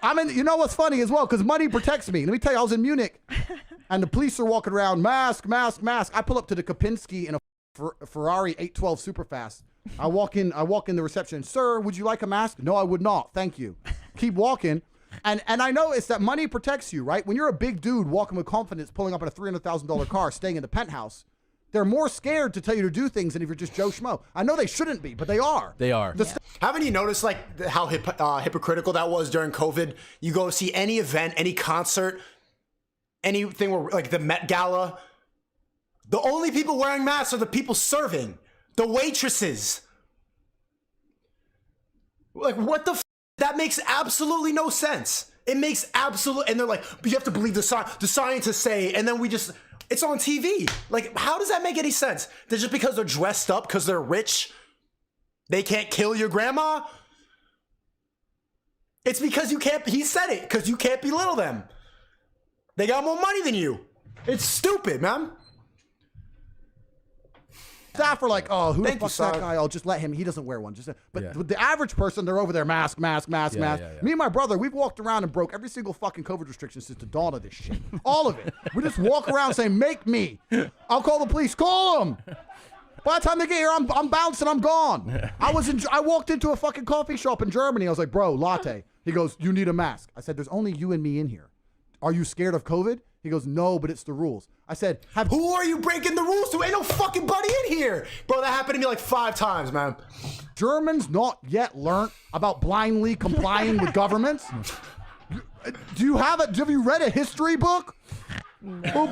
You know what's funny as well? Because money protects me. Let me tell you, I was in Munich, and the police are walking around, mask, mask, mask. I pull up to the Kopinski in a Ferrari 812 Superfast. I walk in the reception. Sir, would you like a mask? No, I would not. Thank you. Keep walking. And I know it's that money protects you, right? When you're a big dude walking with confidence, pulling up in a $300,000 car, staying in the penthouse, they're more scared to tell you to do things than if you're just Joe Schmo. I know they shouldn't be, but they are. They are. Haven't you noticed like how hypocritical that was during COVID? You go see any event, any concert, anything where like the Met Gala, the only people wearing masks are the people serving, the waitresses. Like what the f? That makes absolutely no sense. It makes absolute, and they're like, but you have to believe the scientists say, and then it's on TV. Like, how does that make any sense? That just because they're dressed up, because they're rich, they can't kill your grandma? It's because you can't, he said it, because you can't belittle them. They got more money than you. It's stupid, man. Staff are like, oh, who the fuck's that guy? I'll just let him. He doesn't wear one. But with the average person, they're over there, mask, mask, mask, mask. Me and my brother, we've walked around and broke every single fucking COVID restriction since the dawn of this shit. All of it. We just walk around saying, make me. I'll call the police. Call them. By the time they get here, I'm bouncing. I'm gone. I walked into a fucking coffee shop in Germany. I was like, bro, latte. He goes, you need a mask. I said, there's only you and me in here. Are you scared of COVID? He goes, no, but it's the rules. I said, who are you breaking the rules to? Ain't no fucking buddy in here. Bro, that happened to me like 5 times, man. Germans not yet learned about blindly complying with governments? Have you read a history book? No.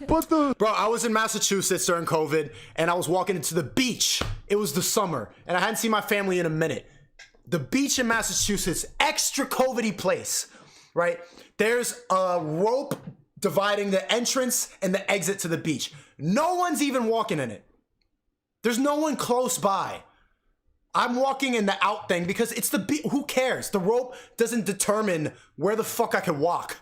Oh, Bro, I was in Massachusetts during COVID, and I was walking into the beach. It was the summer, and I hadn't seen my family in a minute. The beach in Massachusetts, extra COVID-y place, right? There's a rope dividing the entrance and the exit to the beach. No one's even walking in it. There's no one close by. I'm walking in the out thing because it's the beach. Who cares? The rope doesn't determine where the fuck I can walk.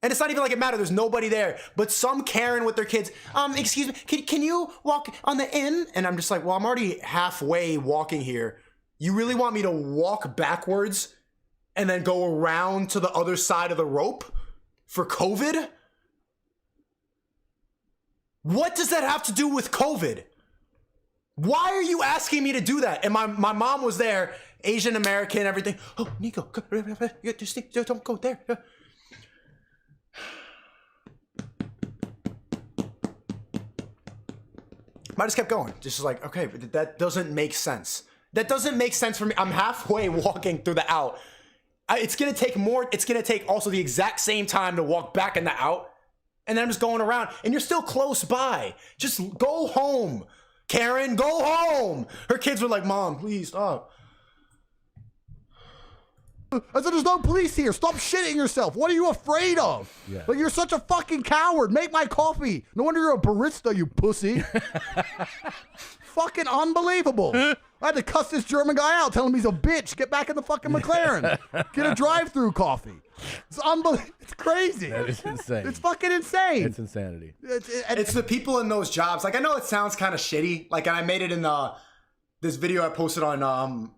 And it's not even like it matters. There's nobody there. But some Karen with their kids, excuse me, can you walk on the in? And I'm just like, well, I'm already halfway walking here. You really want me to walk backwards and then go around to the other side of the rope for COVID? What does that have to do with COVID? Why are you asking me to do that? And my mom was there, Asian American, everything. Oh, Nico, don't go there. I just kept going. Just like, okay, but that doesn't make sense. That doesn't make sense for me. I'm halfway walking through the out. It's going to take more. It's going to take also the exact same time to walk back in the out. And then I'm just going around. And you're still close by. Just go home. Karen, go home. Her kids were like, Mom, please stop. I said, there's no police here. Stop shitting yourself. What are you afraid of? Yeah. Like, you're such a fucking coward. Make my coffee. No wonder you're a barista, you pussy. Fucking unbelievable. I had to cuss this German guy out, tell him he's a bitch. Get back in the fucking McLaren. Get a drive-through coffee. It's unbelievable. It's crazy. That is insane. It's fucking insane. It's insanity. It's the people in those jobs. Like, I know it sounds kind of shitty. Like, and I made it in this video I posted on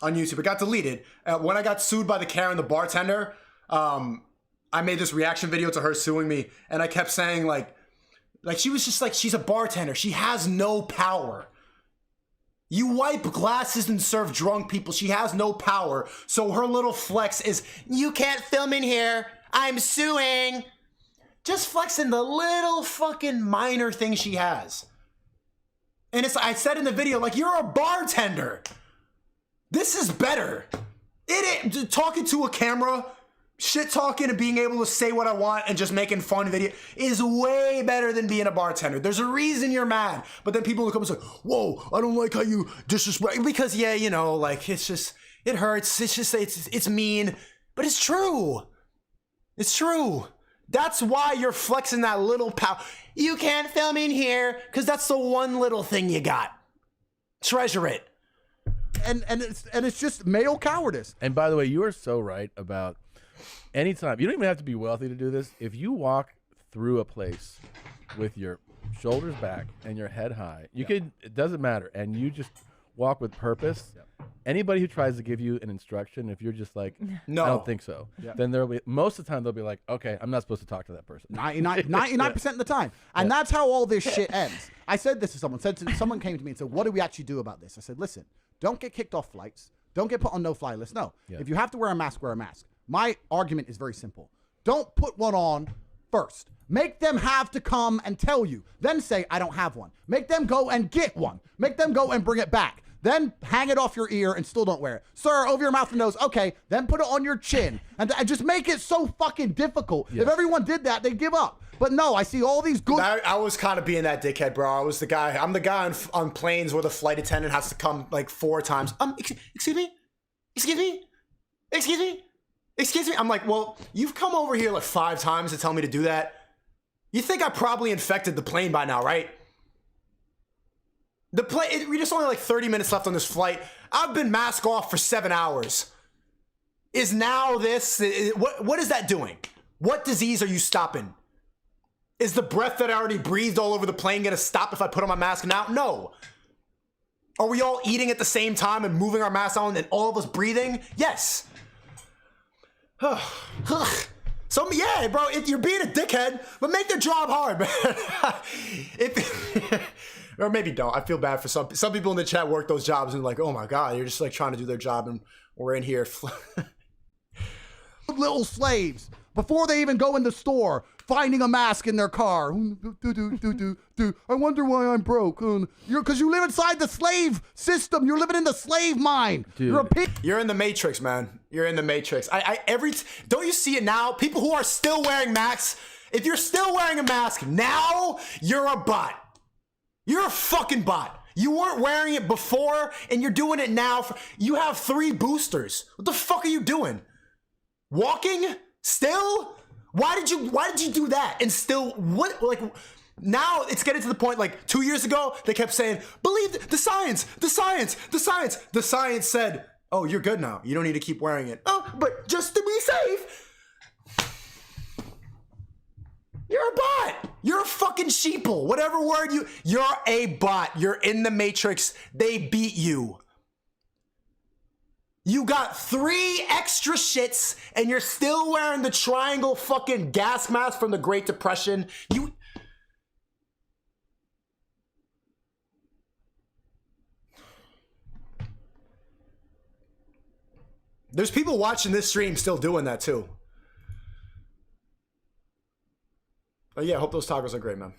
YouTube. It got deleted. When I got sued by the Karen, the bartender, I made this reaction video to her suing me. And I kept saying, like she was just like, she's a bartender. She has no power. You wipe glasses and serve drunk people. She has no power. So her little flex is, you can't film in here. I'm suing. Just flexing the little fucking minor thing she has. And I said in the video, like, you're a bartender. This is better. Talking to a camera, shit talking and being able to say what I want and just making fun video is way better than being a bartender. There's a reason you're mad. But then people will come and say, whoa, I don't like how you disrespect. Because, yeah, you know, like, it's just, it hurts. It's just, it's mean. But it's true. It's true. That's why you're flexing that little power. You can't film in here because that's the one little thing you got. Treasure it. And it's just male cowardice. And by the way, you are so right about anytime. You don't even have to be wealthy to do this. If you walk through a place with your shoulders back and your head high, you can, it doesn't matter. And you just walk with purpose, anybody who tries to give you an instruction, if you're just like, no, I don't think so, then there'll be, most of the time they'll be like, okay, I'm not supposed to talk to that person. 99% of the time. And that's how all this shit ends. I said this to someone. Someone came to me and said, what do we actually do about this? I said, listen, don't get kicked off flights. Don't get put on no-fly lists. No. If you have to wear a mask, wear a mask. My argument is very simple. Don't put one on first. Make them have to come and tell you. Then say, I don't have one. Make them go and get one. Make them go and bring it back. Then hang it off your ear and still don't wear it. Sir, over your mouth and nose. Okay, then put it on your chin. And just make it so fucking difficult. If everyone did that, they'd give up. But no, I see all these good... I was kind of being that dickhead, bro. I was the guy. I'm the guy on planes where the flight attendant has to come like 4 times. Excuse me? Excuse me? Excuse me? Excuse me? I'm like, well, you've come over here like 5 times to tell me to do that. You think I probably infected the plane by now, right? The plane, we just only like 30 minutes left on this flight. I've been mask off for 7 hours. Is now this, what is that doing? What disease are you stopping? Is the breath that I already breathed all over the plane gonna stop if I put on my mask now? No. Are we all eating at the same time and moving our masks on and all of us breathing? Yes. So yeah, bro, you're being a dickhead, but make the job hard, man. Or maybe don't. I feel bad for some people in the chat work those jobs and like, oh my God, you're just like trying to do their job and we're in here. Little slaves, before they even go in the store, finding a mask in their car. I wonder why I'm broke. Because you live inside the slave system. You're living in the slave mine. Dude. You're in the Matrix, man. You're in the Matrix. Don't you see it now? People who are still wearing masks. If you're still wearing a mask now, you're a bot. You're a fucking bot. You weren't wearing it before, and you're doing it now. You have 3 boosters. What the fuck are you doing? Walking? Still? Why did you do that? And still, what, like, now it's getting to the point, like 2 years ago, they kept saying, believe the science, the science, the science. The science said, oh, you're good now. You don't need to keep wearing it. Oh, but just to be safe. You're a bot. You're a fucking sheeple. Whatever word you're a bot. You're in the Matrix. They beat you. You got 3 extra shits and you're still wearing the triangle fucking gas mask from the Great Depression. There's people watching this stream still doing that too. Oh yeah, I hope those tacos are great, man.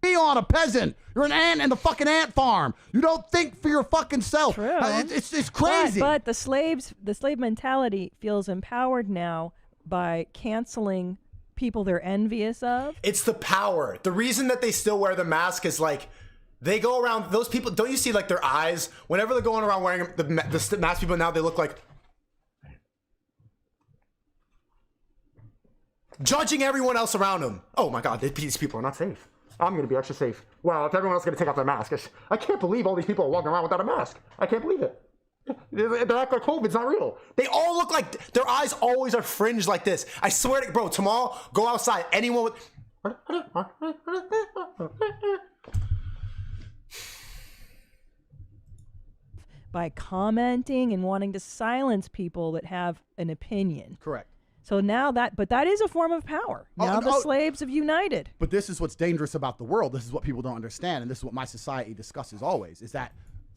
Be on a peasant. You're an ant in the fucking ant farm. You don't think for your fucking self. True. It's crazy. But the slave mentality feels empowered now by canceling people they're envious of. It's the power. The reason that they still wear the mask is like they go around. Those people, don't you see like their eyes whenever they're going around wearing the mask? People now they look like judging everyone else around them. Oh my God, these people are not safe. I'm going to be extra safe. Well, if everyone else is going to take off their mask, I can't believe all these people are walking around without a mask. I can't believe it. They act like COVID's not real. They all look like their eyes always are fringed like this. I swear to bro, tomorrow, go outside. Anyone with... By commenting and wanting to silence people that have an opinion. Correct. So now but that is a form of power. Now the slaves have united. But this is what's dangerous about the world. This is what people don't understand. And this is what my society discusses always, is that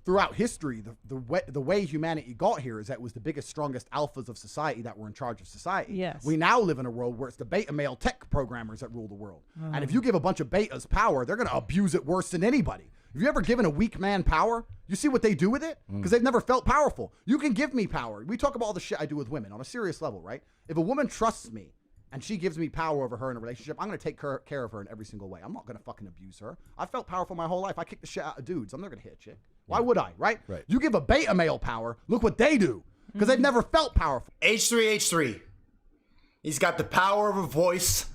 throughout history, the way humanity got here is that it was the biggest, strongest alphas of society that were in charge of society. Yes. We now live in a world where it's the beta male tech programmers that rule the world. And if you give a bunch of betas power, they're going to abuse it worse than anybody. Have you ever given a weak man power? You see what they do with it? Because they've never felt powerful. You can give me power. We talk about all the shit I do with women on a serious level, right? If a woman trusts me and she gives me power over her in a relationship, I'm going to take care of her in every single way. I'm not going to fucking abuse her. I've felt powerful my whole life. I kick the shit out of dudes. I'm not going to hit a chick. Why would I, right? You give a beta male power, look what they do. Because they've never felt powerful. H3H3. He's got the power of a voice.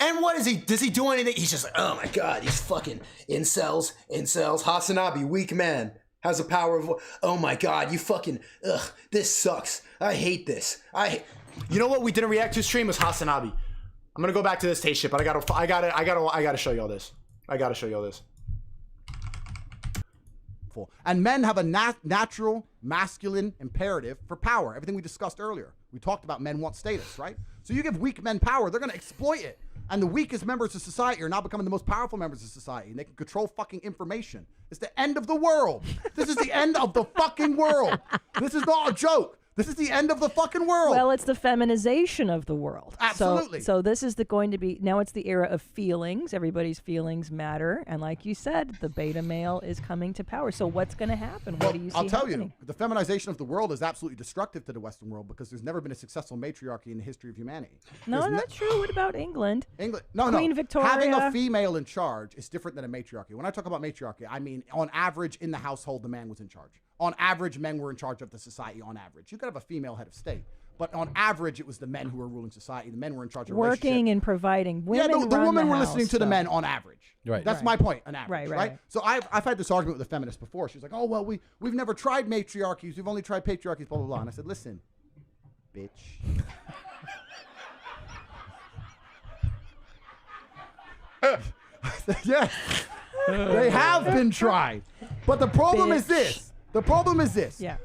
And what is he? Does he do anything? He's just like, oh my God, these fucking incels. Hasanabi, weak man, has the power of, oh my God, you fucking, ugh, this sucks. I hate this. You know what we didn't react to stream was Hasanabi. I'm gonna go back to this Tate shit, but I gotta show y'all this. I gotta show y'all this. powerful. And men have a natural masculine imperative for power. Everything we discussed earlier. We talked about men want status, right? So you give weak men power, they're going to exploit it. And the weakest members of society are now becoming the most powerful members of society. And they can control fucking information. It's the end of the world. This is the end of the fucking world. This is not a joke. This is the end of the fucking world. Well, it's the feminization of the world. Absolutely. So this is going to be, now it's the era of feelings. Everybody's feelings matter. And like you said, the beta male is coming to power. So what's going to happen? What do you see I'll tell happening? you, the feminization of the world is absolutely destructive to the Western world because there's never been a successful matriarchy in the history of humanity. No, not true. What about England? Queen Victoria. Having a female in charge is different than a matriarchy. When I talk about matriarchy, I mean on average in the household, the man was in charge. On average, men were in charge of the society on average. You could have a female head of state, but on average, it was the men who were ruling society. The men were in charge of working and providing. Women the women were house, listening to the men on average. Right. That's my point, on average, Right. So I've had this argument with a feminist before. She's like, oh, well, we've never tried matriarchies. We've only tried patriarchies, blah, blah, blah. And I said, listen, bitch. Yes, they have been tried. But the problem is this. The problem is this. Yeah.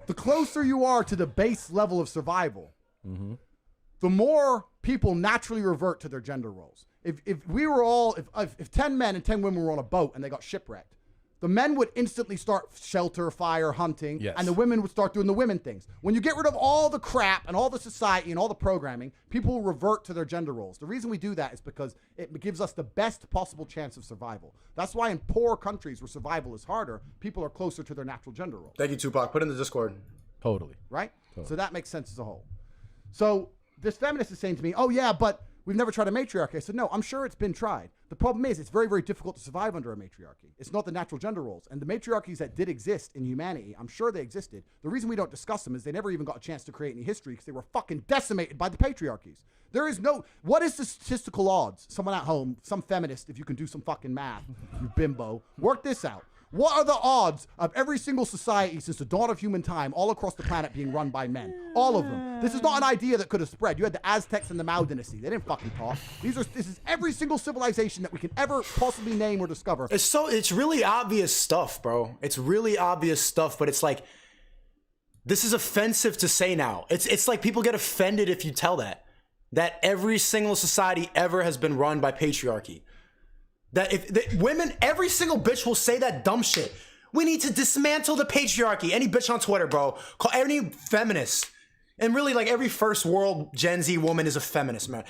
The closer you are to the base level of survival, the more people naturally revert to their gender roles. If we were all, if 10 men and 10 women were on a boat and they got shipwrecked, the men would instantly start shelter, fire, hunting, Yes. and the women would start doing the women things. When you get rid of all the crap and all the society and all the programming, people will revert to their gender roles. The reason we do that is because it gives us the best possible chance of survival. That's why in poor countries where survival is harder, people are closer to their natural gender roles. Thank you, Tupac. Put in the Discord. Totally. Right? So that makes sense as a whole. So this feminist is saying to me, oh yeah, but we've never tried a matriarchy. I said, no, I'm sure it's been tried. The problem is it's very, very difficult to survive under a matriarchy. It's not the natural gender roles. And the matriarchies that did exist in humanity, I'm sure they existed. The reason we don't discuss them is they never even got a chance to create any history because they were fucking decimated by the patriarchies. There is no, what is the statistical odds? Someone at home, some feminist, if you can do some fucking math, you bimbo, work this out. What are the odds of every single society since the dawn of human time all across the planet being run by men? All of them. This is not an idea that could have spread. You had the Aztecs and the Mao dynasty. They didn't fucking talk. This is every single civilization that we can ever possibly name or discover. It's really obvious stuff, bro. It's really obvious stuff, but it's like, this is offensive to say now. It's like people get offended if you tell that every single society ever has been run by patriarchy. That if women, every single bitch will say that dumb shit. We need to dismantle the patriarchy. Any bitch on Twitter, bro. Call any feminist. And really, like, every first world Gen Z woman is a feminist, man.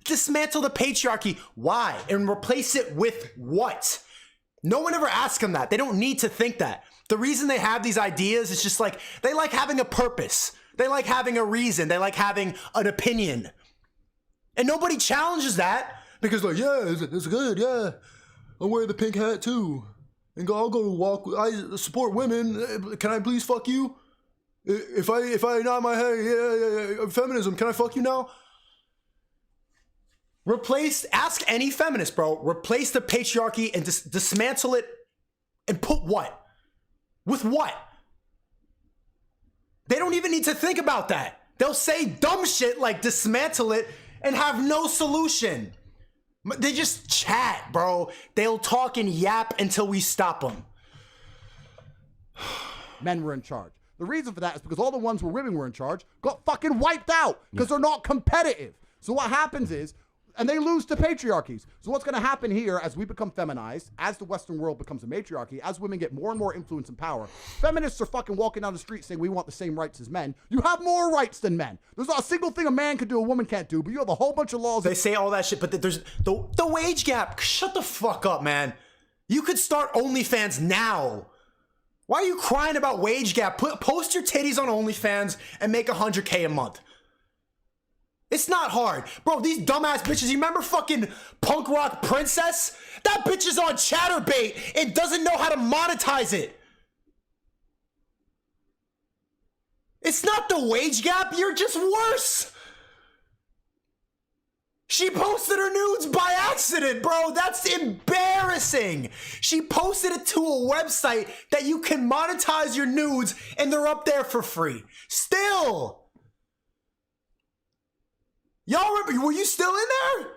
Dismantle the patriarchy. Why? And replace it with what? No one ever asks them that. They don't need to think that. The reason they have these ideas is just like, they like having a purpose. They like having a reason. They like having an opinion. And nobody challenges that. Because like, yeah, it's good, yeah. I'll wear the pink hat too. And I'll go walk, I support women. Can I please fuck you? If I nod my head, yeah, feminism, can I fuck you now? Ask any feminist, bro. Replace the patriarchy and dismantle it and put what? With what? They don't even need to think about that. They'll say dumb shit like dismantle it and have no solution. They just chat, bro. They'll talk and yap until we stop them. Men were in charge. The reason for that is because all the ones where women were in charge got fucking wiped out because they're not competitive. So what happens is, and they lose to patriarchies. So what's going to happen here as we become feminized, as the Western world becomes a matriarchy, as women get more and more influence and power, feminists are fucking walking down the street saying we want the same rights as men. You have more rights than men. There's not a single thing a man can do a woman can't do, but you have a whole bunch of laws. They say all that shit, but there's the wage gap. Shut the fuck up, man. You could start OnlyFans now. Why are you crying about wage gap? Post your titties on OnlyFans and make $100K a month. It's not hard. Bro, these dumbass bitches, you remember fucking Punk Rock Princess? That bitch is on Chatterbait and doesn't know how to monetize it. It's not the wage gap, you're just worse. She posted her nudes by accident, bro. That's embarrassing. She posted it to a website that you can monetize your nudes and they're up there for free. Still. Y'all remember, were you still in there?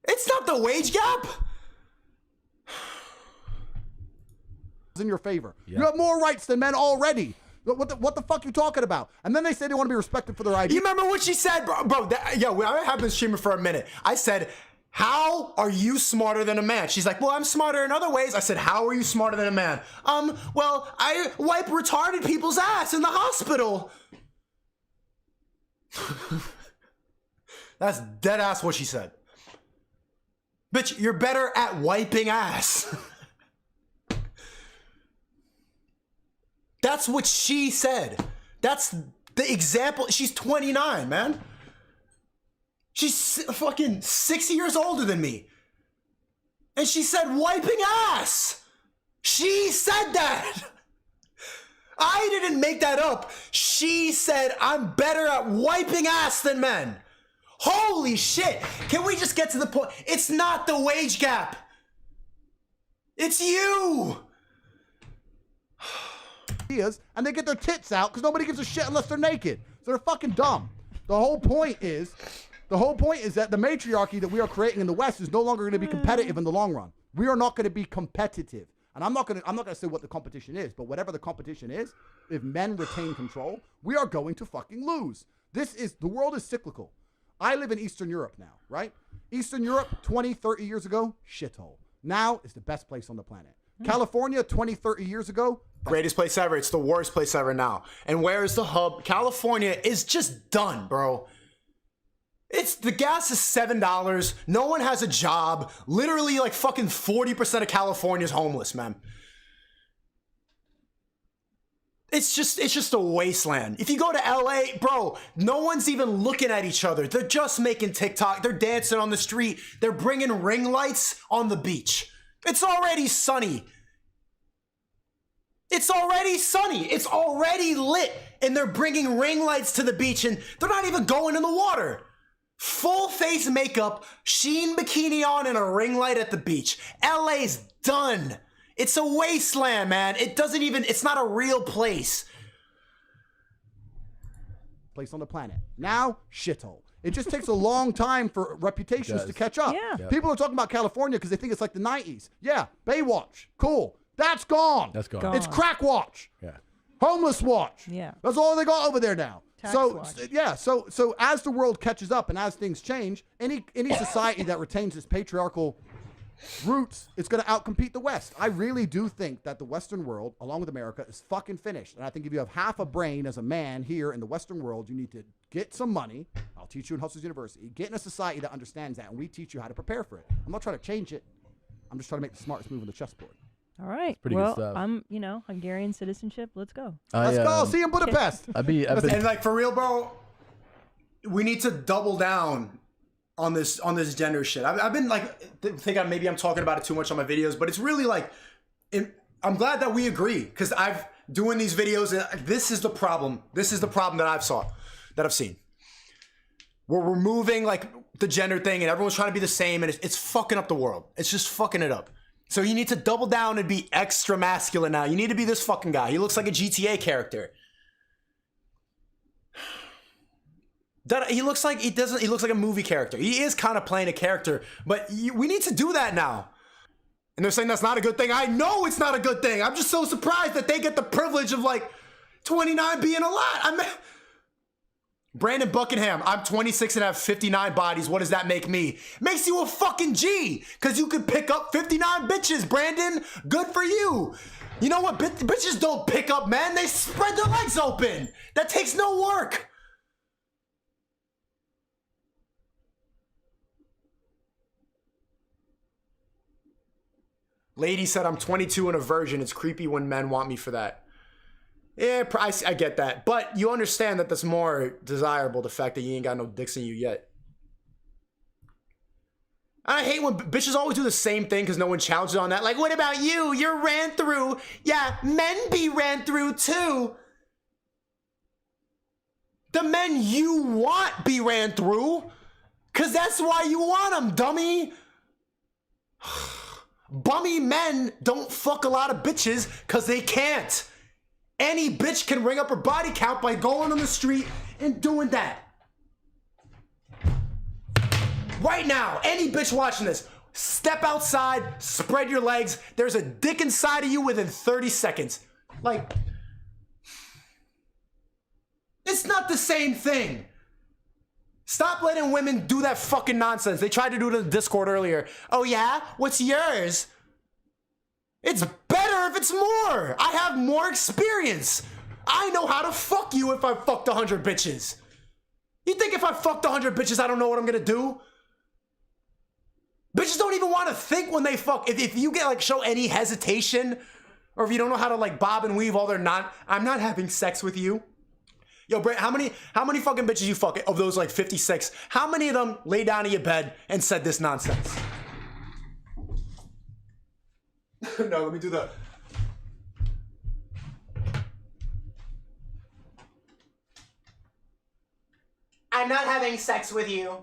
It's not the wage gap. in your favor. You have more rights than men already. What the fuck you talking about? And then they say they want to be respected for their ideas. You remember what she said, bro? I have been streaming for a minute. I said, how are you smarter than a man? She's like, well, I'm smarter in other ways. I said, how are you smarter than a man? Well, I wipe retarded people's ass in the hospital. That's dead ass what she said. Bitch, you're better at wiping ass. That's what she said. That's the example. She's 29, man. She's fucking 6 years older than me. And she said wiping ass. She said that. I didn't make that up. She said I'm better at wiping ass than men. Holy shit. Can we just get to the point? It's not the wage gap. It's you. And they get their tits out because nobody gives a shit unless they're naked. So they're fucking dumb. The whole point is that the matriarchy that we are creating in the West is no longer going to be competitive in the long run. We are not going to be competitive. And I'm not going to say what the competition is, but whatever the competition is, if men retain control, we are going to fucking lose. The world is cyclical. I live in Eastern Europe now, right? Eastern Europe, 20, 30 years ago, shithole. Now it's the best place on the planet. California, 20, 30 years ago, greatest place ever. It's the worst place ever now. And where is the hub? California is just done, bro. The gas is $7. No one has a job. Literally, like fucking 40% of California is homeless, man. It's just a wasteland. If you go to LA, bro, no one's even looking at each other. They're just making TikTok. They're dancing on the street. They're bringing ring lights on the beach. It's already sunny. It's already sunny. It's already lit. And they're bringing ring lights to the beach and they're not even going in the water. Full face makeup, sheen bikini on, and a ring light at the beach. LA's done. It's a wasteland, man. It's not a real place. Place on the planet. Now, shithole. It just takes a long time for reputations to catch up. Yeah. People are talking about California because they think it's like the 90s. Yeah, Baywatch. Cool. That's gone. That's gone. It's Crack Watch. Yeah. Homeless Watch. Yeah. That's all they got over there now. Tax watch. Yeah, so as the world catches up and as things change, any society that retains its patriarchal roots, it's going to outcompete the West. I really do think that the Western world, along with America, is fucking finished. And I think if you have half a brain as a man here in the Western world, you need to get some money. I'll teach you in Hustlers University. Get in a society that understands that, and we teach you how to prepare for it. I'm not trying to change it. I'm just trying to make the smartest move on the chessboard. All right. Pretty good stuff. I'm, Hungarian citizenship. Let's go. Let's go. See you in Budapest. And like for real, bro, we need to double down on this gender shit. I've been like thinking maybe I'm talking about it too much on my videos, but it's really like I'm glad that we agree because I've doing these videos and this is the problem. This is the problem that I've seen. We're removing like the gender thing and everyone's trying to be the same and it's fucking up the world. It's just fucking it up. So you need to double down and be extra masculine now. You need to be this fucking guy. He looks like a GTA character. He looks like a movie character. He is kind of playing a character, but we need to do that now. And they're saying that's not a good thing. I know it's not a good thing. I'm just so surprised that they get the privilege of like 29 being a lot. Brandon Buckingham, I'm 26 and have 59 bodies. What does that make me? Makes you a fucking G, because you could pick up 59 bitches, Brandon. Good for you. You know what? Bitches don't pick up men. They spread their legs open. That takes no work. Lady said, I'm 22 and a virgin. It's creepy when men want me for that. Yeah, I get that. But you understand that that's more desirable, the fact that you ain't got no dicks in you yet. I hate when bitches always do the same thing because no one challenges on that. Like, what about you? You're ran through. Yeah, men be ran through too. The men you want be ran through. Because that's why you want them, dummy. Bummy men don't fuck a lot of bitches because they can't. Any bitch can ring up her body count by going on the street and doing that. Right now, any bitch watching this, Step outside, spread your legs. There's a dick inside of you within 30 seconds. Like, it's not the same thing. Stop letting women do that fucking nonsense. They tried to do it in the Discord earlier. Oh yeah? What's yours? It's better if it's more. I have more experience. I know how to fuck you if I fucked 100 bitches. You think if I fucked 100 bitches, I don't know what I'm gonna do? Bitches don't even want to think when they fuck. If you get like show any hesitation, or if you don't know how to like bob and weave all their I'm not having sex with you. Yo, Brent, how many fucking bitches you fuck of those like 56? How many of them lay down in your bed and said this nonsense? No, let me do that. I'm not having sex with you.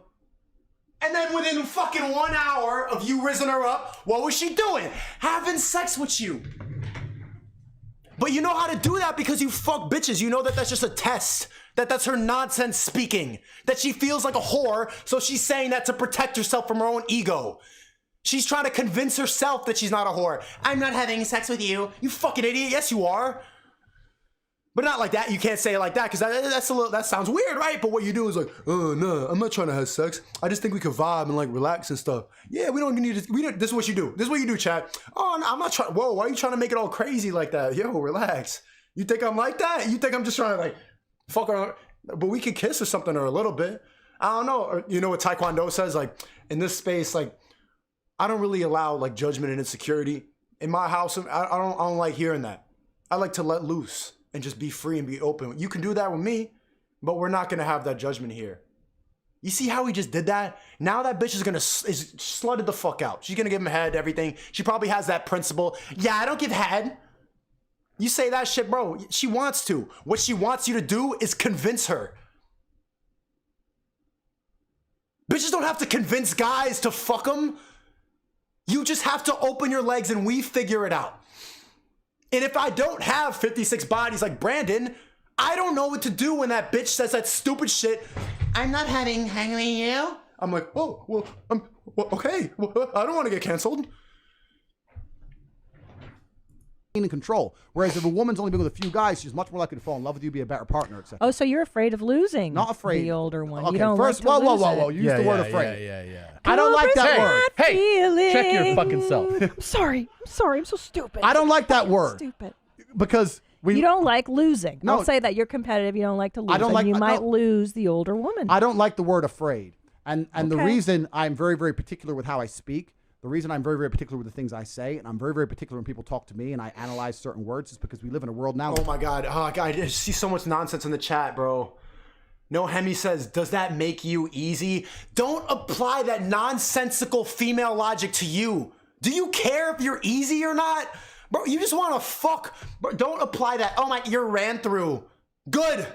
And then within fucking 1 hour of you rizzing her up, what was she doing? Having sex with you. But you know how to do that because you fuck bitches. You know that that's just a test. That's her nonsense speaking. That she feels like a whore, so she's saying that to protect herself from her own ego. She's trying to convince herself that she's not a whore. I'm not having sex with you. You fucking idiot. Yes, you are. But not like that. You can't say it like that because that sounds weird, right? But what you do is like, oh no, I'm not trying to have sex. I just think we could vibe and like relax and stuff. Yeah, we don't need to. This is what you do. This is what you do, chat. Oh, no, I'm not trying. Whoa, why are you trying to make it all crazy like that? Yo, relax. You think I'm like that? You think I'm just trying to like fuck her? But we could kiss or something or a little bit. I don't know. Or, you know what Taekwondo says? Like in this space, like I don't really allow like judgment and insecurity in my house. I don't like hearing that. I like to let loose and just be free and be open. You can do that with me, but we're not gonna have that judgment here. You see how he just did that? Now that bitch is slutted the fuck out. She's gonna give him head, everything. She probably has that principle. Yeah, I don't give head. You say that shit, bro. She wants to. What she wants you to do is convince her. Bitches don't have to convince guys to fuck them. You just have to open your legs and we figure it out. And if I don't have 56 bodies like Brandon, I don't know what to do when that bitch says that stupid shit. I'm not having you. I'm like, oh, well, okay. Well, I don't want to get canceled. In control. Whereas if a woman's only been with a few guys, she's much more likely to fall in love with you, be a better partner, etc. Oh, so you're afraid of losing? Not afraid. The older one. Okay, you don't first, like to lose whoa. You used the word afraid. Yeah. I don't like that word. Hey, check your fucking self. I'm sorry. I'm so stupid. I don't like that word. Stupid. Because you don't like losing. No. I'll say that you're competitive. You don't like to lose. I don't like. You might lose the older woman. I don't like the word afraid. And the reason I'm very, very particular with how I speak, the reason I'm very, very particular with the things I say, and I'm very, very particular when people talk to me and I analyze certain words, is because we live in a world now. Oh my God. I just see so much nonsense in the chat, bro. No, Hemi says, does that make you easy? Don't apply that nonsensical female logic to you. Do you care if you're easy or not? Bro, you just want to fuck. Bro, don't apply that. Oh my, you're ran through. Good.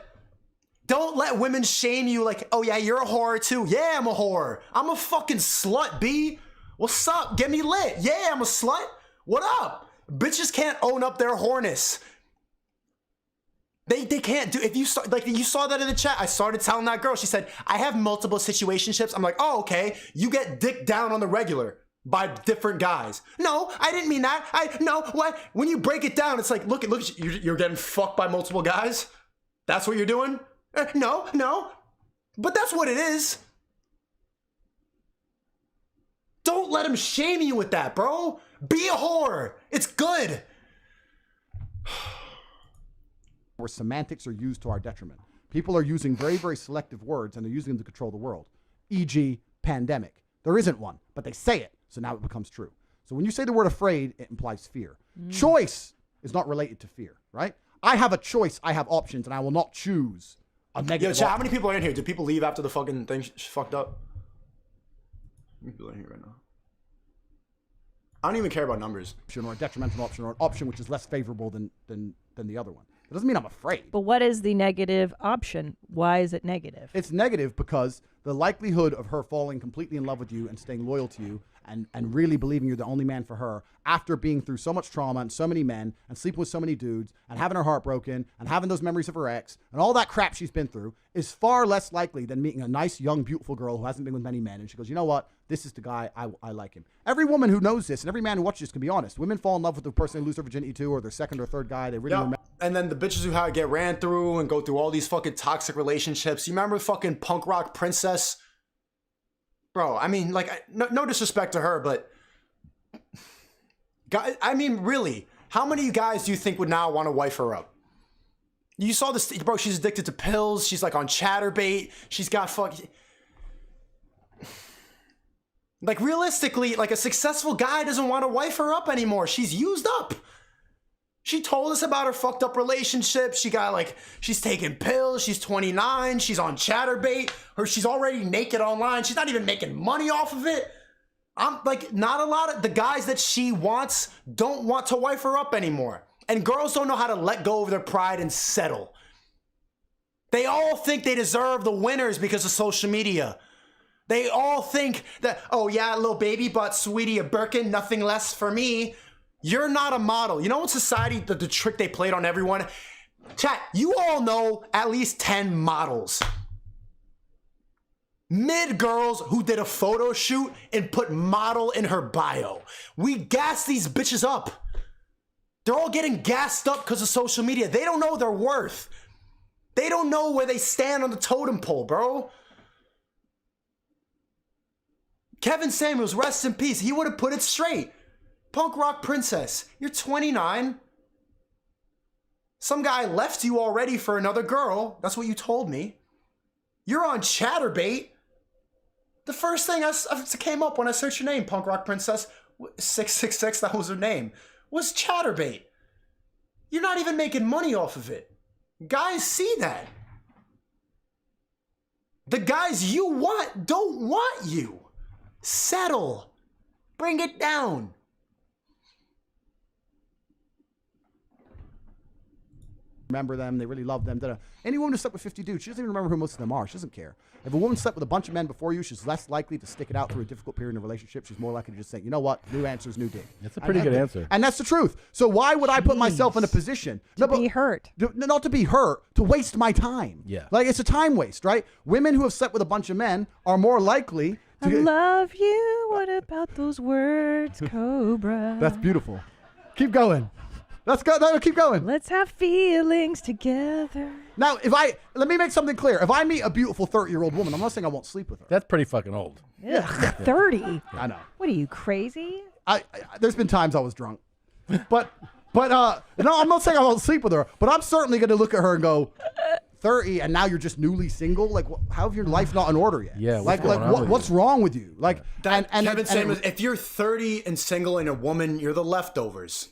Don't let women shame you like, oh yeah, you're a whore too. Yeah, I'm a whore. I'm a fucking slut, B. What's up? Get me lit. Yeah, I'm a slut. What up? Bitches can't own up their whoreness. They can't do. If you saw, like you saw that in the chat, I started telling that girl. She said, I have multiple situationships. I'm like, oh, okay. You get dick down on the regular by different guys. No, I didn't mean that. No, what? When you break it down, it's like, look, you're getting fucked by multiple guys. That's what you're doing? No. But that's what it is. Don't let him shame you with that, bro. Be a whore. It's good. Where semantics are used to our detriment. People are using very, very selective words and they're using them to control the world. E.g., pandemic. There isn't one, but they say it, so now it becomes true. So when you say the word afraid, it implies fear. Choice is not related to fear, right? I have a choice, I have options, and I will not choose a negative. Yo, chat, how many people are in here? Did people leave after the fucking thing fucked up? How many people are in here right now? I don't even care about numbers. Or a detrimental option, or an option which is less favorable than the other one. It doesn't mean I'm afraid. But what is the negative option? Why is it negative? It's negative because the likelihood of her falling completely in love with you and staying loyal to you and really believing you're the only man for her after being through so much trauma and so many men and sleeping with so many dudes and having her heart broken and having those memories of her ex and all that crap she's been through is far less likely than meeting a nice, young, beautiful girl who hasn't been with many men. And she goes, you know what? This is the guy. I like him. Every woman who knows this and every man who watches this can be honest. Women fall in love with the person they lose their virginity to or their second or third guy. They really remember. And then the bitches who get ran through and go through all these fucking toxic relationships. You remember fucking punk rock princess? Bro, I mean, like, no disrespect to her, but I mean, really, how many guys do you think would now want to wife her up? You saw this, bro, she's addicted to pills. She's like on chatterbait. She's got fucking... Like, realistically, like, a successful guy doesn't want to wife her up anymore. She's used up. She told us about her fucked up relationship. She got, like, she's taking pills. She's 29. She's on chatterbait. She's already naked online. She's not even making money off of it. I'm like, not a lot of the guys that she wants don't want to wife her up anymore. And girls don't know how to let go of their pride and settle. They all think they deserve the winners because of social media. They all think that, oh yeah, little baby bought sweetie a Birkin, nothing less for me. You're not a model. You know what society, the trick they played on everyone? Chat, you all know at least 10 models. Mid girls who did a photo shoot and put model in her bio. We gas these bitches up. They're all getting gassed up because of social media. They don't know their worth. They don't know where they stand on the totem pole, bro. Kevin Samuels, rest in peace. He would have put it straight. Punk rock princess, you're 29. Some guy left you already for another girl. That's what you told me. You're on chatterbait. The first thing that came up when I searched your name, punk rock princess, 666, that was her name, was chatterbait. You're not even making money off of it. Guys see that. The guys you want don't want you. Settle. Bring it down. Remember them, they really love them. Any woman who slept with 50 dudes, she doesn't even remember who most of them are. She doesn't care. If a woman slept with a bunch of men before you, she's less likely to stick it out through a difficult period in a relationship. She's more likely to just think, you know what, new answers, new dick. That's a pretty good answer. And that's the truth. So why would I put myself in a position to be hurt? Not to be hurt, to waste my time. Yeah. Like, it's a time waste, right? Women who have slept with a bunch of men are more likely to... I love you. What about those words, Cobra? That's beautiful. Keep going. Let's go. No, keep going. Let's have feelings together. Now, let me make something clear. If I meet a beautiful 30-year-old woman, I'm not saying I won't sleep with her. That's pretty fucking old. Yeah. 30. I know. What are you, crazy? There's been times I was drunk, but no, I'm not saying I won't sleep with her. But I'm certainly going to look at her and go, 30, and now you're just newly single. Like, how have your life not in order yet? Yeah. What's wrong with you? Like, Kevin Samuels, if you're 30 and single and a woman, you're the leftovers.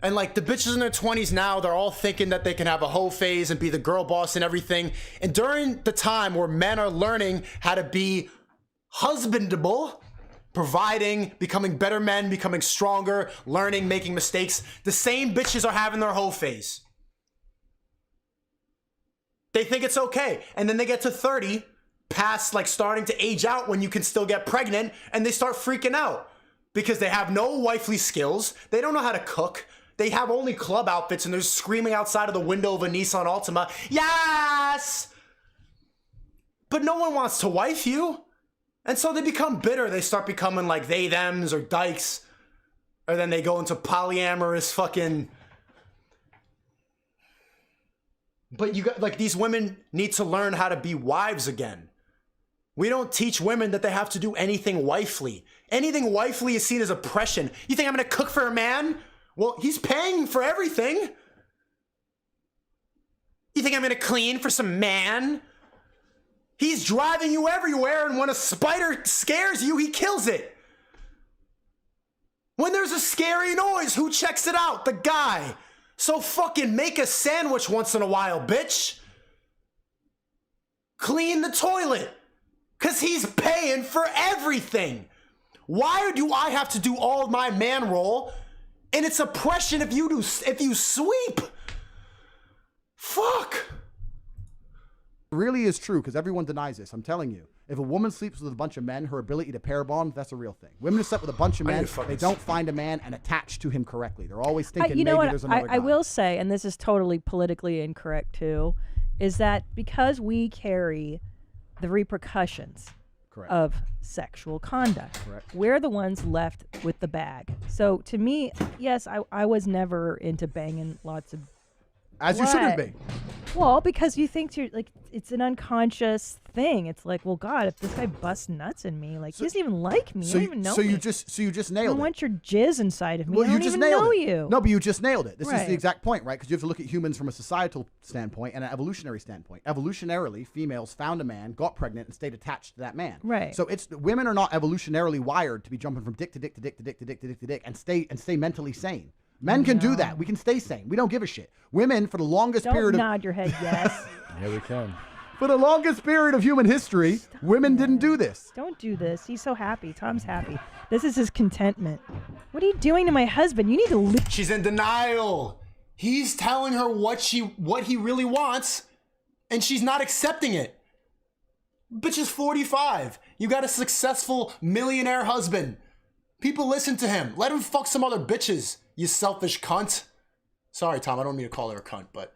And like the bitches in their 20s now, they're all thinking that they can have a hoe phase and be the girl boss and everything. And during the time where men are learning how to be husbandable, providing, becoming better men, becoming stronger, learning, making mistakes, the same bitches are having their hoe phase. They think it's okay. And then they get to 30, past like starting to age out when you can still get pregnant, and they start freaking out because they have no wifely skills. They don't know how to cook. They have only club outfits and they're screaming outside of the window of a Nissan Altima, yes! But no one wants to wife you. And so they become bitter. They start becoming like they, thems or dykes. Or then they go into polyamorous fucking... But you got, like, these women need to learn how to be wives again. We don't teach women that they have to do anything wifely. Anything wifely is seen as oppression. You think I'm going to cook for a man? Well, he's paying for everything. You think I'm going to clean for some man? He's driving you everywhere, and when a spider scares you, he kills it. When there's a scary noise, who checks it out? The guy. So fucking make a sandwich once in a while, bitch. Clean the toilet. Because he's paying for everything. Why do I have to do all my man role? And it's oppression if you sweep. Fuck. really is true because everyone denies this. I'm telling you. If a woman sleeps with a bunch of men, her ability to pair bond, that's a real thing. Women who slept with a bunch of men, they don't find a man and attach to him correctly. They're always thinking maybe there's another guy. I will say, and this is totally politically incorrect too, is that because we carry the repercussions of sexual conduct, we're the ones left with the bag. So to me, yes, I was never into banging lots of As you shouldn't be. Well, because you think it's an unconscious thing. It's like, well, God, if this guy busts nuts in me, like he doesn't even like me. You don't even know me. You just nailed it. I want your jizz inside of me. Well, I don't even know you. No, but you just nailed it. This is the exact point, right? Because you have to look at humans from a societal standpoint and an evolutionary standpoint. Evolutionarily, females found a man, got pregnant, and stayed attached to that man. Right. So women are not evolutionarily wired to be jumping from dick to dick to dick to dick to dick to dick to dick and stay mentally sane. Men can do that. We can stay sane. We don't give a shit. Women, for the longest period Don't nod your head yes. Yeah, we can. For the longest period of human history, women didn't do this. Don't do this. He's so happy. Tom's happy. This is his contentment. What are you doing to my husband? You need to leave. She's in denial. He's telling her what he really wants, and she's not accepting it. Bitch is 45. You got a successful millionaire husband. People listen to him. Let him fuck some other bitches, you selfish cunt. Sorry, Tom, I don't mean to call her a cunt, but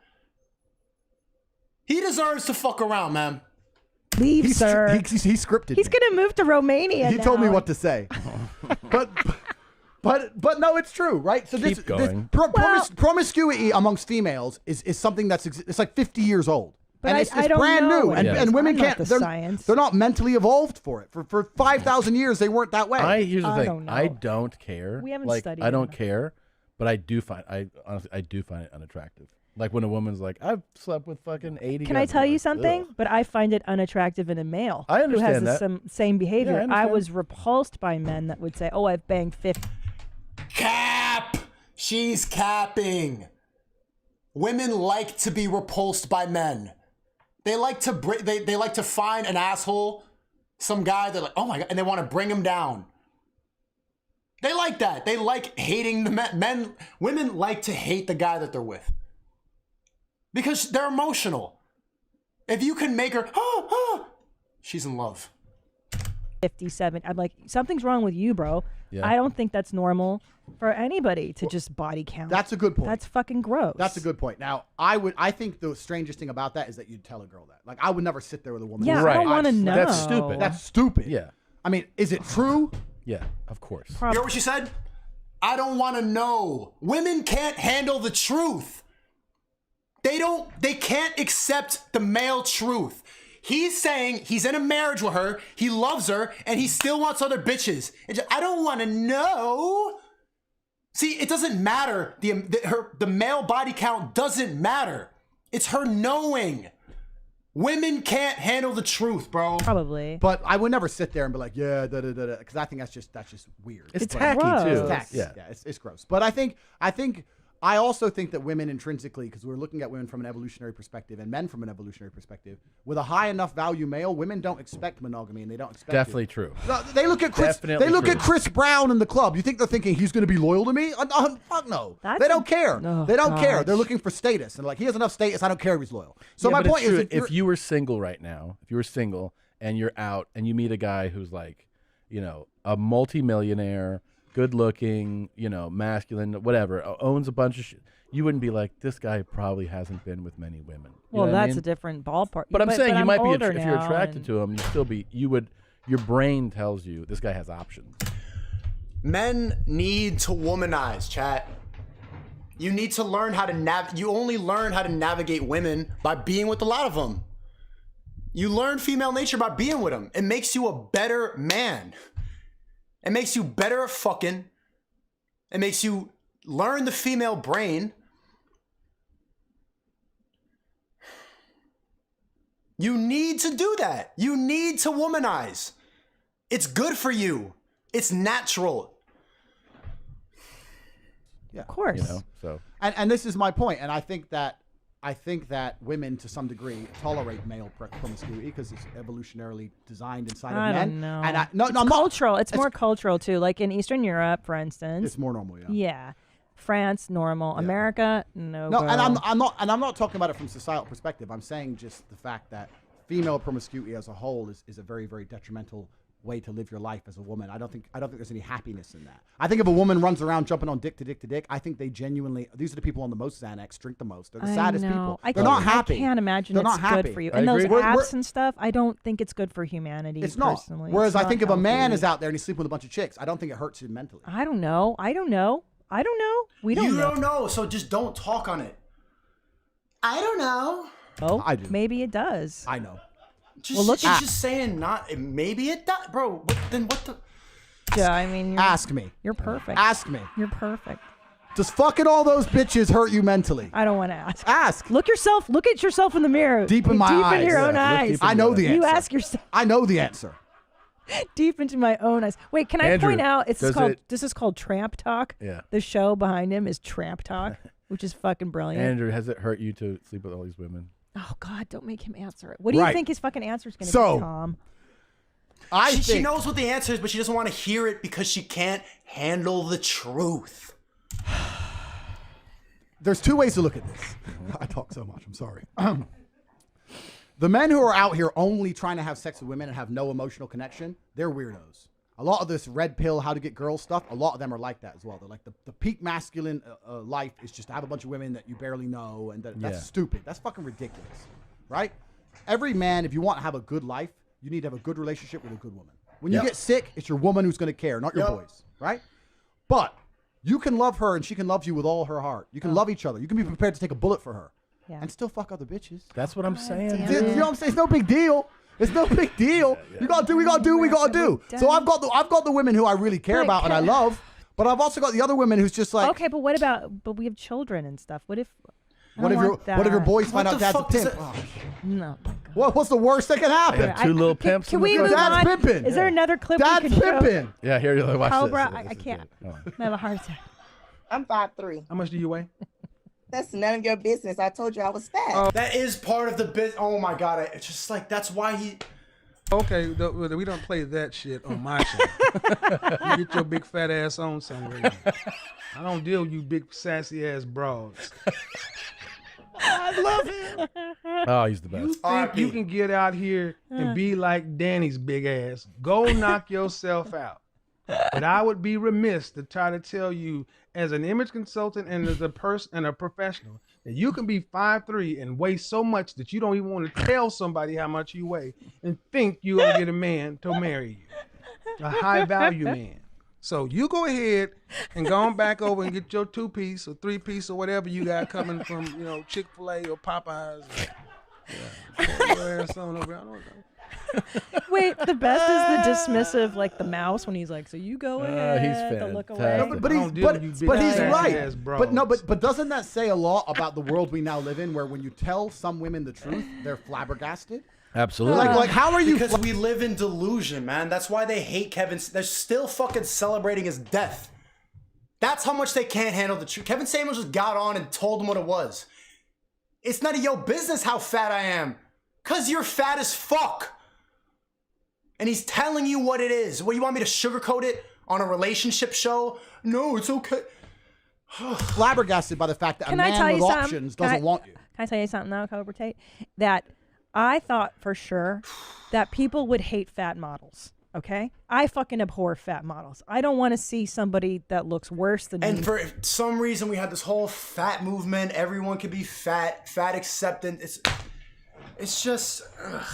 he deserves to fuck around, man. Leave, sir. He scripted. He's going to move to Romania. He told me what to say. But no, it's true, right? So Keep going. Promiscuity amongst females is something it's like 50 years old. But and it's don't brand know new, and women can't. They're not mentally evolved for it. For 5,000 years, they weren't that way. Here's the thing. I don't care. We haven't studied. I don't care, but I do find I do find it unattractive. Like when a woman's like, I've slept with fucking 80 guys. Can I tell you something? Ugh. But I find it unattractive in a male I understand who has the same behavior. Yeah, I was repulsed by men that would say, "Oh, I've banged 50." Cap. She's capping. Women like to be repulsed by men. They like to they like to find an asshole, some guy that like, oh my God, and they want to bring him down. They like that. They like hating the men. Women like to hate the guy that they're with because they're emotional. If you can make her, she's in love. 57. I'm like, something's wrong with you, bro. Yeah. I don't think that's normal for anybody to just body count. That's a good point. That's fucking gross. That's a good point. Now, I think the strangest thing about that is that you'd tell a girl that. Like, I would never sit there with a woman. Yeah, right. I don't want to know. That's stupid. That's stupid. Yeah. I mean, is it true? Yeah, of course. You hear what she said? I don't want to know. Women can't handle the truth. They can't accept the male truth. He's saying he's in a marriage with her, he loves her, and he still wants other bitches. I don't want to know. See, it doesn't matter. The male body count doesn't matter. It's her knowing. Women can't handle the truth, bro. Probably. But I would never sit there and be like, yeah, because I think that's just weird. It's tacky too. It's tacky. Yeah, it's gross. But I also think that women intrinsically, because we're looking at women from an evolutionary perspective and men from an evolutionary perspective, with a high enough value male, women don't expect monogamy and they don't expect Definitely true. No, they look at Chris. At Chris Brown in the club. You think they're thinking he's going to be loyal to me? Fuck no. They don't care. They don't care. They're looking for status and like he has enough status. I don't care if he's loyal. So my point is, if you were single right now, if you were single and you're out and you meet a guy who's like, a multimillionaire, good looking, masculine, whatever, owns a bunch of shit, you wouldn't be like, this guy probably hasn't been with many women. Well, that's a different ballpark. But I'm saying you might be, if you're attracted to him, your brain tells you this guy has options. Men need to womanize, chat. You need to learn how to you only learn how to navigate women by being with a lot of them. You learn female nature by being with them. It makes you a better man. It makes you better at fucking. It makes you learn the female brain. You need to do that. You need to womanize. It's good for you. It's natural. Yeah, of course. So and this is my point, and I think that women to some degree tolerate male promiscuity because it's evolutionarily designed inside of men. I don't know. And it's cultural. It's more cultural too. Like in Eastern Europe, for instance, it's more normal. Yeah. France, normal. Yeah. America, no. No, and I'm not talking about it from societal perspective. I'm saying just the fact that female promiscuity as a whole is a very, very detrimental way to live your life as a woman. I don't think there's any happiness in that. I think if a woman runs around jumping on dick to dick to dick, I think they genuinely, these are the people on the most Xanax, drink the most. They're the saddest people. They're not happy. I can't imagine They're it's not happy. good for you. And those apps and stuff, I don't think it's good for humanity. It's not. Personally. Whereas I think if a man is out there and he's sleeping with a bunch of chicks, I don't think it hurts him mentally. I don't know. We don't know. You don't know, so just don't talk on it. I don't know. Oh, I do. Maybe it does. I know. Just saying not. Maybe it does, bro. Then what the? Yeah, I mean, ask me. You're perfect. Ask me. You're perfect. Does fucking all those bitches hurt you mentally? I don't want to ask. Ask. Look at yourself in the mirror. Deep in my eyes. Deep in your own eyes. I know the answer. You ask yourself. I know the answer. Deep into my own eyes. Wait, can Andrew, I point out this is called Tramp Talk? Yeah. The show behind him is Tramp Talk, which is fucking brilliant. Andrew, has it hurt you to sleep with all these women? Oh God, don't make him answer it. What do you think his fucking answer is going to be, Tom? She knows what the answer is, but she doesn't want to hear it because she can't handle the truth. There's two ways to look at this. I talk so much. I'm sorry. The men who are out here only trying to have sex with women and have no emotional connection, they're weirdos. A lot of this red pill, how to get girls stuff, a lot of them are like that as well. They're like the peak masculine life is just to have a bunch of women that you barely know, and that's stupid. That's fucking ridiculous, right? Every man, if you want to have a good life, you need to have a good relationship with a good woman. When you get sick, it's your woman who's going to care, not your boys, right? But you can love her and she can love you with all her heart. You can love each other. You can be prepared to take a bullet for her and still fuck other bitches. That's what I'm saying. You know what I'm saying? It's no big deal. It's no big deal. You gotta do. We gotta do. We gotta do. So I've got the women who I really care about and I love, but I've also got the other women who's just like. Okay, but what about? But we have children and stuff. What if? What if your boys find out dad's a pimp? No. What's the worst that can happen? Two little pimps. Can we move on? Dad's pimping. Is there another clip? Dad's pimping. Yeah, here you watch Cobra, this. I can't. I have a heart attack. I'm 5'3". How much do you weigh? That's none of your business. I told you I was fat. That is part of the bit. Oh my God! It's just like that's why he. Okay, we don't play that shit on my show. You get your big fat ass on somewhere. I don't deal with you big sassy ass broads. I love him. Oh, he's the best. You think you can get out here and be like Danny's big ass? Go knock yourself out. But I would be remiss to try to tell you, as an image consultant and as a person and a professional, that you can be 5'3" and weigh so much that you don't even want to tell somebody how much you weigh and think you're gonna get a man to marry you, a high value man. So you go ahead and go on back over and get your 2-piece or 3-piece or whatever you got coming from, Chick-fil-A or Popeyes. Your ass on over. I don't know. Wait, the best is the dismissive, like the mouse when he's like, "So you go ahead." He's to look away. fantastic. But he's right. But doesn't that say a lot about the world we now live in, where when you tell some women the truth, they're flabbergasted? Absolutely. Like how are you? Because we live in delusion, man. That's why they hate Kevin. They're still fucking celebrating his death. That's how much they can't handle the truth. Kevin Samuels just got on and told them what it was. It's none of your business how fat I am, cause you're fat as fuck. And he's telling you what it is. What, you want me to sugarcoat it on a relationship show? No, it's okay. Flabbergasted by the fact that a man with options doesn't want you. Can I tell you something now, Cobra Tate? That I thought for sure that people would hate fat models. Okay? I fucking abhor fat models. I don't want to see somebody that looks worse than me. And for some reason, we had this whole fat movement. Everyone could be fat. Fat acceptance. It's just... Ugh.